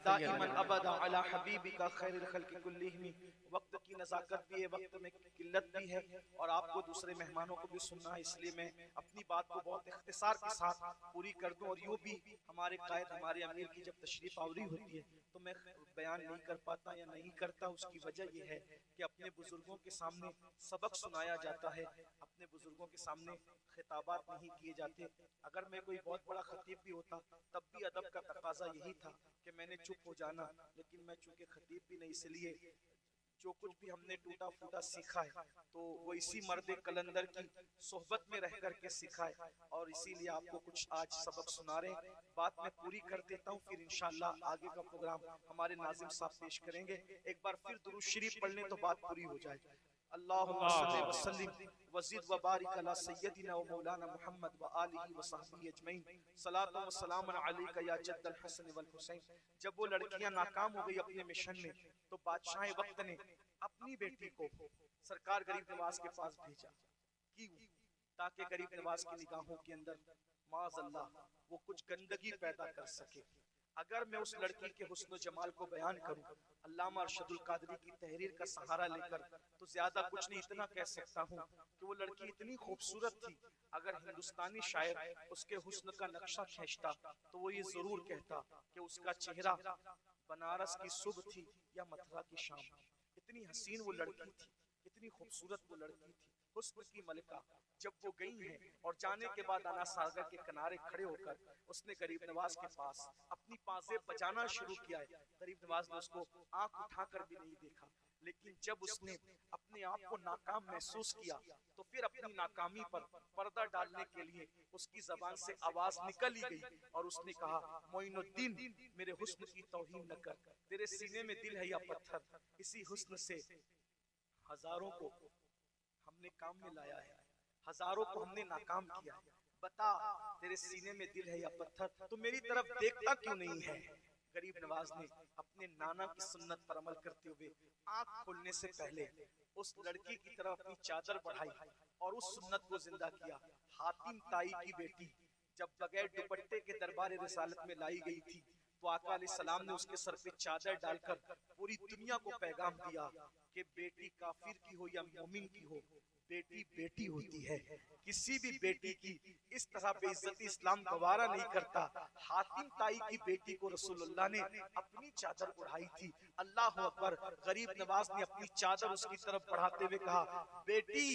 دائما ابدا علی حبیبک خیر الخلق کلہم. وقت کی نزاکت بھی ہے، وقت میں قلت بھی ہے، اور آپ کو دوسرے مہمانوں کو بھی سننا ہے، اس لیے میں اپنی بات کو بہت اختصار کے ساتھ پوری کر دوں. اور یوں بھی ہمارے قائد ہمارے امیر کی جب تشریف آوری ہوتی ہے تو میں بیان نہیں کر پاتا یا نہیں کرتا. اس کی وجہ یہ ہے کہ اپنے بزرگوں کے سامنے سبق سنایا جاتا ہے، اپنے بزرگوں کے سامنے خطابات نہیں کیے جاتے. اگر میں کوئی بہت بڑا خطیب بھی ہوتا تب بھی ادب کا تقاضا یہی تھا کہ میں نے چپ ہو جانا، لیکن میں چونکہ خطیب بھی نہیں، اس لیے جو کچھ بھی ہم نے ٹوٹا پھوٹا سیکھا ہے تو وہ اسی مرد قلندر کی صحبت میں رہ کر کے سیکھا ہے، اور اسی لیے آپ کو کچھ آج سبق سنا رہے ہیں. بات میں پوری کر دیتا ہوں، پھر انشاءاللہ آگے کا پروگرام ہمارے ناظم صاحب پیش کریں گے. ایک بار پھر درود شریف پڑھ لیں تو بات پوری ہو جائے. اللہم صلی وسلم وزد وبارک علی سیدنا و مولانا محمد و آلہ و صحبہ اجمعین. صلاۃ و سلام علیک یا جد الحسن والحسین. جب وہ لڑکیاں ناکام ہو گئی اپنے مشن میں تو بادشاہ وقت نے اپنی بیٹی کو سرکار غریب نواز کے پاس بھیجا، کیوں؟ تاکہ غریب نواز کی نگاہوں کے اندر معاذ اللہ وہ کچھ گندگی پیدا کر سکے. اگر میں اس لڑکی کے حسن و جمال کو بیان کروں علامہ ارشد القادری کی تحریر کا سہارا لے کر تو زیادہ کچھ نہیں، اتنا کہہ سکتا ہوں کہ وہ لڑکی اتنی خوبصورت تھی، اگر ہندوستانی شاعر اس کے حسن کا نقشہ کھینچتا تو وہ یہ ضرور کہتا کہ اس کا چہرہ بنارس کی صبح تھی یا متھرا کی شام. اتنی حسین وہ لڑکی تھی، اتنی خوبصورت وہ لڑکی تھی، حسن کی ملکہ. جب وہ گئی ہیں اور جانے کے بعد آنا ساگر کے کنارے کھڑے ہو کر اس نے غریب نواز کے پاس اپنی پازیں بجانا شروع کیا ہے. غریب نواز نے اس کو آنکھ اٹھا کر بھی نہیں دیکھا، لیکن جب اس نے اپنے آپ کو ناکام محسوس کیا تو پھر اپنی ناکامی پر پردہ ڈالنے کے لیے اس کی زبان سے آواز نکل ہی گئی اور اس نے کہا معین الدین میرے حسن کی توہین نہ کر، تیرے سینے میں دل ہے یا پتھر؟ اسی حسن سے ہزاروں کو ہم نے کام میں لایا ہے، ہزاروں کو ہم نے ناکام کیا ہے. بتا تیرے سینے میں دل ہے یا پتھر، تو میری طرف دیکھتا کیوں نہیں ہے؟ غریب نواز نے اپنے نانا کی سنت پر عمل کرتے ہوئے آنکھ کھولنے سے پہلے اس لڑکی کی طرف اپنی چادر بڑھائی اور اس سنت کو زندہ کیا. حاتم تائی کی بیٹی جب بغیر دوپٹے کے دربار رسالت میں لائی گئی تھی تو آقا علیہ السلام نے اس کے سر پہ چادر ڈال کر پوری دنیا کو پیغام دیا کہ بیٹی کافر کی ہو یا مومن کی ہو، بیٹی بیٹی ہوتی ہے. کسی بھی بیٹی کی اس طرح بے عزتی اسلام گوارا نہیں کرتا. حاتم تائی کی بیٹی کو رسول اللہ نے اپنی چادر اڑائی تھی. اللہ اکبر. غریب نواز نے اپنی چادر اس کی طرف بڑھاتے ہوئے کہا بیٹی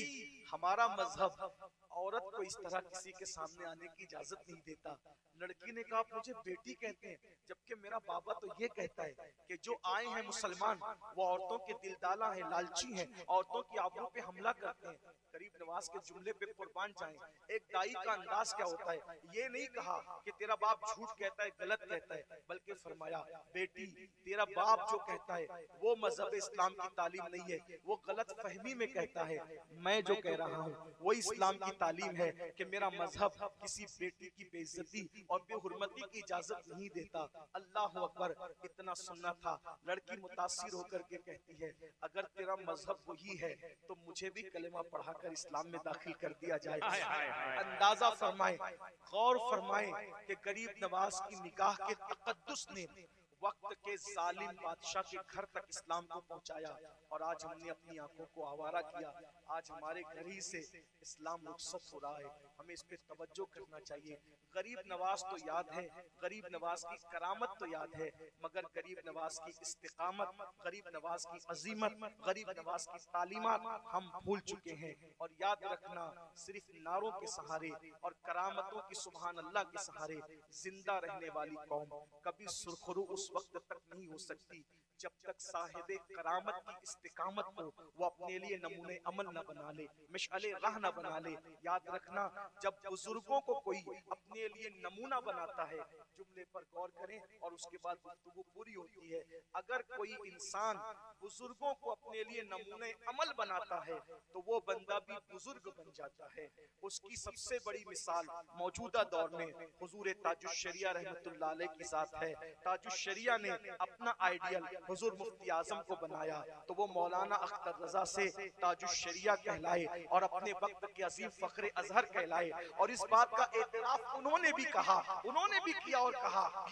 ہمارا مذہب عورت کو اس طرح کسی کے سامنے آنے کی اجازت نہیں دیتا. لڑکی نے کہا آپ مجھے بیٹی کہتے ہیں جبکہ میرا بابا تو یہ کہتا ہے کہ جو آئے ہیں مسلمان وہ عورتوں کے دلدالا ہیں، لالچی ہیں، عورتوں کی آبرو پہ حملہ کرتے ہیں. غریب نواز کے جملے پہ قربان جائیں. ایک دائی کا انداز کیا ہوتا ہے؟ یہ نہیں کہا کہ تیرا باپ جھوٹ کہتا ہے، غلط کہتا ہے، بلکہ فرمایا بیٹی تیرا باپ جو کہتا ہے وہ مذہب اسلام کی تعلیم نہیں ہے، وہ غلط فہمی میں کہتا ہے. میں جو کہہ رہا ہوں وہی اسلام کی تعلیم ہے کہ میرا مذہب کسی بیٹی کی بے عزتی اور بے حرمتی کی اجازت نہیں دیتا. اللہ اکبر. اتنا سننا تھا. لڑکی متاثر ہو کر کے کہتی ہے اگر تیرا مذہب وہی ہے تو مجھے بھی کلمہ پڑھا کر اسلام میں داخل کر دیا جائے. اندازہ فرمائیں، غور فرمائیں کہ غریب نواز کی نگاہ کے تقدس نے وقت کے ظالم بادشاہ کے گھر تک اسلام کو پہنچایا، اور آج ہم نے اپنی آنکھوں کو آوارہ کیا. آج ہمارے گھر ہی سے اسلام رخصت ہو رہا ہے. ہمیں اس پہ توجہ کرنا چاہیے. غریب نواز تو یاد ہے، غریب نواز کی کرامت تو یاد ہے، مگر غریب نواز کی استقامت، غریب نواز کی عظیمت، غریب نواز کی تعلیمات ہم بھول چکے ہیں. اور یاد رکھنا صرف نعروں کے سہارے اور کرامتوں کی سبحان اللہ کے سہارے زندہ رہنے والی قوم کبھی سرخرو اس وقت تک نہیں ہو سکتی جب تک صاحب کرامت کی استقامت کو وہ اپنے لیے نمونے عمل نہ بنا لے، مشعل راہ نہ بنا لے. یاد رکھنا جب بزرگوں کو کوئی اپنے لیے نمونہ بناتا ہے، جملے پر غور کریں اور اس کے بعد گفتگو پوری ہوتی ہے، اگر کوئی انسان بزرگوں کو اپنے لیے نمونے عمل بناتا ہے تو وہ بندہ بھی بزرگ بن جاتا ہے. اس کی سب سے بڑی مثال موجودہ دور میں حضور تاج الشریعہ رحمت اللہ علیہ کی ذات ہے. تاج الشریعہ نے اپنا آئیڈیل حضور مفتی اعظم کو بنایا تو وہ مولانا اختر رضا سے تاج الشریعہ کہلائے اور اپنے وقت کے عظیم فخر ازہر کہلائے. اور اس بات کا اعتراف انہوں نے بھی کہا، انہوں نے بھی کیا اور کہا